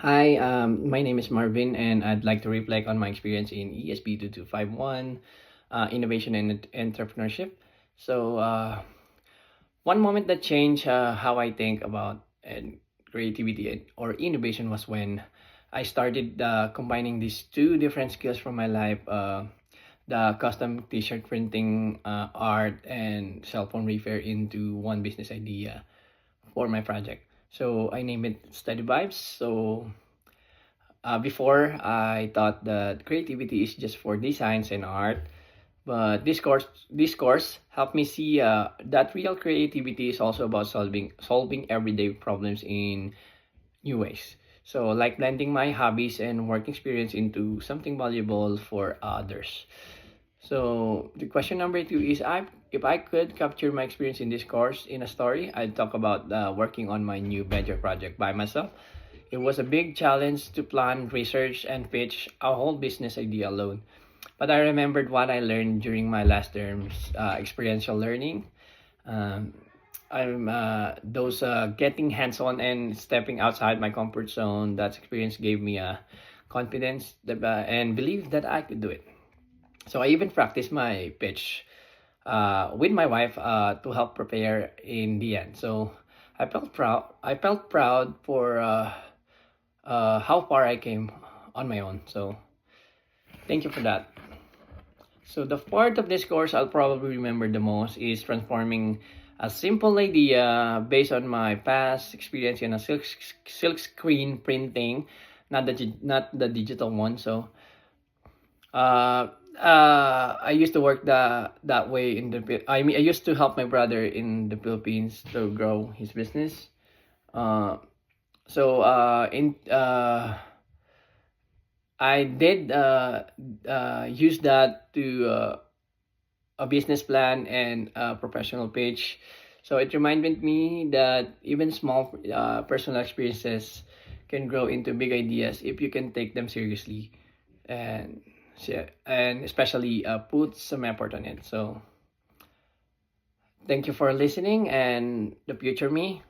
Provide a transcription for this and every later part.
Hi, my name is Marvin, and I'd like to reflect on my experience in ESP 2251, innovation and entrepreneurship. So, one moment that changed how I think about creativity or innovation was when I started combining these two different skills from my life, the custom t-shirt printing, art, and cell phone repair into one business idea for my project. So I named it Study Vibes. Before, I thought that creativity is just for designs and art, but this course helped me see that real creativity is also about solving everyday problems in new ways. So, like blending my hobbies and work experience into something valuable for others. So, the question number two is, if I could capture my experience in this course in a story, I'd talk about working on my new venture project by myself. It was a big challenge to plan, research, and pitch a whole business idea alone. But I remembered what I learned during my last term's experiential learning. Um, I'm those getting hands-on and stepping outside my comfort zone. That experience gave me a confidence and belief that I could do it. So I even practiced my pitch with my wife to help prepare in the end. So I felt proud. I felt proud for how far I came on my own. So thank you for that. So the part of this course I'll probably remember the most is transforming a simple idea based on my past experience in a silk screen printing, not the digital one. So I used to work that way in I mean, I used to help my brother in the Philippines to grow his business. Uh, in I did use that to a business plan and a professional page. So it reminded me that even small personal experiences can grow into big ideas if you can take them seriously and and especially put some effort on it. So thank you for listening, and the future me.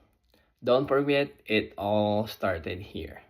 Don't forget, it all started here.